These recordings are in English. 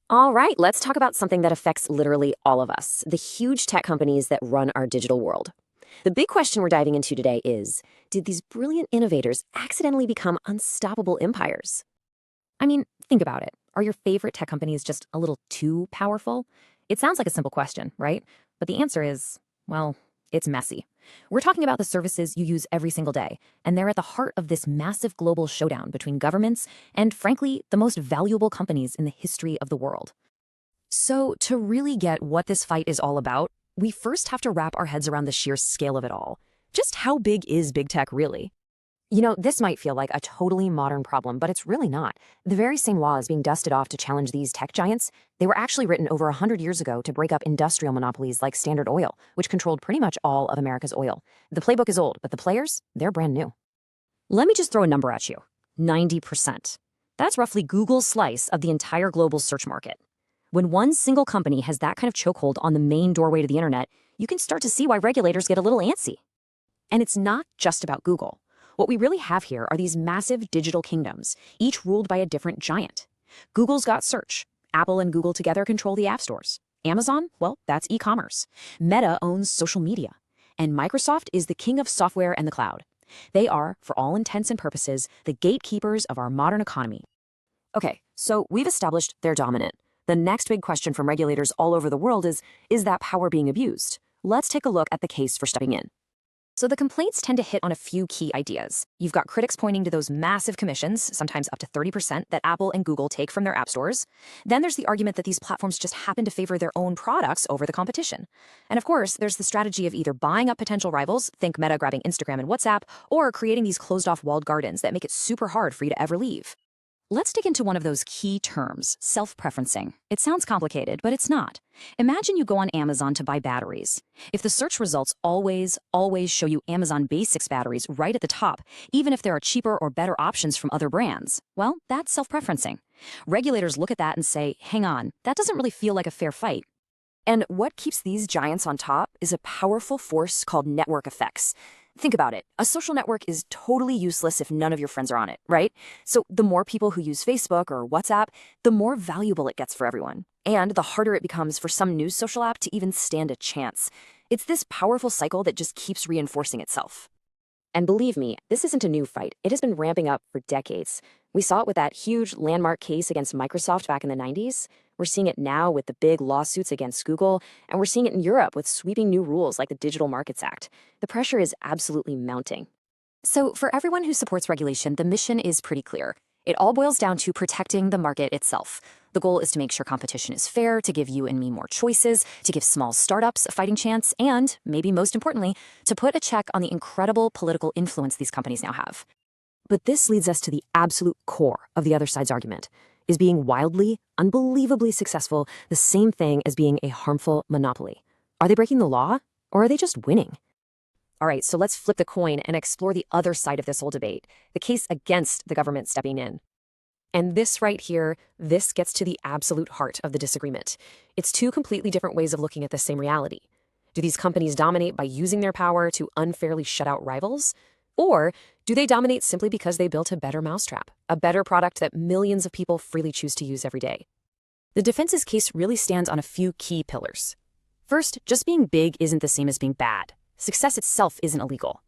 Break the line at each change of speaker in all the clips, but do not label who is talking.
All right, let's talk about something that affects literally all of us, the huge tech companies that run our digital world. The big question we're diving into today is, did these brilliant innovators accidentally become unstoppable empires? I mean, think about it. Are your favorite tech companies just a little too powerful? It sounds like a simple question, right? But the answer is, well, it's messy. We're talking about the services you use every single day, and they're at the heart of this massive global showdown between governments and, frankly, the most valuable companies in the history of the world. So, to really get what this fight is all about, we first have to wrap our heads around the sheer scale of it all. Just how big is big tech really? This might feel like a totally modern problem, but it's really not. The very same laws being dusted off to challenge these tech giants, they were actually written over 100 years ago to break up industrial monopolies like Standard Oil, which controlled pretty much all of America's oil. The playbook is old, but the players, they're brand new. Let me just throw a number at you. 90%. That's roughly Google's slice of the entire global search market. When one single company has that kind of chokehold on the main doorway to the internet, you can start to see why regulators get a little antsy. And it's not just about Google. What we really have here are these massive digital kingdoms, each ruled by a different giant. Google's got search. Apple and Google together control the app stores. Amazon, well, that's e-commerce. Meta owns social media. And Microsoft is the king of software and the cloud. They are, for all intents and purposes, the gatekeepers of our modern economy. Okay, so we've established they're dominant. The next big question from regulators all over the world is that power being abused? Let's take a look at the case for stepping in. So the complaints tend to hit on a few key ideas. You've got critics pointing to those massive commissions, sometimes up to 30%, that Apple and Google take from their app stores. Then there's the argument that these platforms just happen to favor their own products over the competition. And of course, there's the strategy of either buying up potential rivals, think Meta grabbing Instagram and WhatsApp, or creating these closed-off walled gardens that make it super hard for you to ever leave. Let's dig into one of those key terms, self-preferencing. It sounds complicated, but it's not. Imagine you go on Amazon to buy batteries. If the search results always show you Amazon Basics batteries right at the top, even if there are cheaper or better options from other brands, well, that's self-preferencing. Regulators look at that and say, hang on, that doesn't really feel like a fair fight. And what keeps these giants on top is a powerful force called network effects. Think about it. A social network is totally useless if none of your friends are on it, right? So the more people who use Facebook or WhatsApp, the more valuable it gets for everyone. And the harder it becomes for some news social app to even stand a chance. It's this powerful cycle that just keeps reinforcing itself. And believe me, this isn't a new fight. It has been ramping up for decades. We saw it with that huge landmark case against Microsoft back in the 90s. We're seeing it now with the big lawsuits against Google, and we're seeing it in Europe with sweeping new rules like the Digital Markets Act. The pressure is absolutely mounting. So for everyone who supports regulation, the mission is pretty clear. It all boils down to protecting the market itself. The goal is to make sure competition is fair, to give you and me more choices, to give small startups a fighting chance, and, maybe most importantly, to put a check on the incredible political influence these companies now have. But this leads us to the absolute core of the other side's argument. Is being wildly, unbelievably successful the same thing as being a harmful monopoly? Are they breaking the law, or are they just winning? All right, so let's flip the coin and explore the other side of this whole debate, the case against the government stepping in. And this right here, this gets to the absolute heart of the disagreement. It's two completely different ways of looking at the same reality. Do these companies dominate by using their power to unfairly shut out rivals? Or do they dominate simply because they built a better mousetrap, a better product that millions of people freely choose to use every day? The defense's case really stands on a few key pillars. First, just being big isn't the same as being bad. Success itself isn't illegal.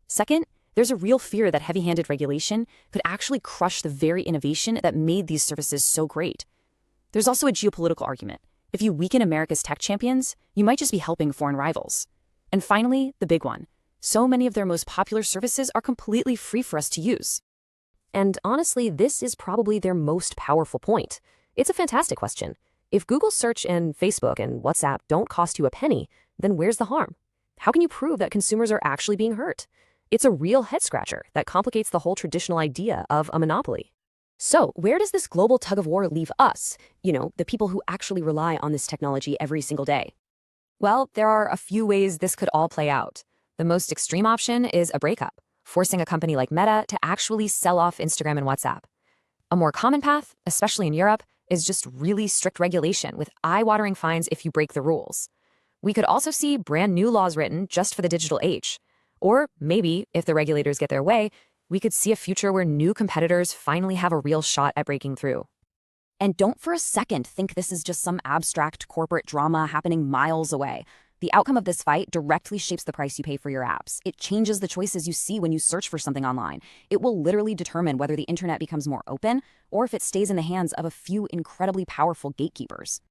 Second, there's a real fear that heavy-handed regulation could actually crush the very innovation that made these services so great. There's also a geopolitical argument. If you weaken America's tech champions, you might just be helping foreign rivals. And finally, the big one. So many of their most popular services are completely free for us to use. And honestly, this is probably their most powerful point. It's a fantastic question. If Google Search and Facebook and WhatsApp don't cost you a penny, then where's the harm? How can you prove that consumers are actually being hurt? It's a real head-scratcher that complicates the whole traditional idea of a monopoly. So where does this global tug-of-war leave us, the people who actually rely on this technology every single day? Well, there are a few ways this could all play out. The most extreme option is a breakup, forcing a company like Meta to actually sell off Instagram and WhatsApp. A more common path, especially in Europe, is just really strict regulation with eye-watering fines if you break the rules. We could also see brand new laws written just for the digital age. Or maybe, if the regulators get their way, we could see a future where new competitors finally have a real shot at breaking through.
And don't for a second think this is just some abstract corporate drama happening miles away. The outcome of this fight directly shapes the price you pay for your apps. It changes the choices you see when you search for something online. It will literally determine whether the internet becomes more open or if it stays in the hands of a few incredibly powerful gatekeepers.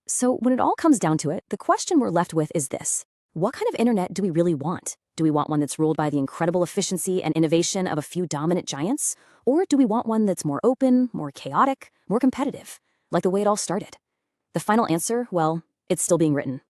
So when it all comes down to it, the question we're left with is this. What kind of internet do we really want? Do we want one that's ruled by the incredible efficiency and innovation of a few dominant giants? Or do we want one that's more open, more chaotic, more competitive, like the way it all started? The final answer, well, it's still being written.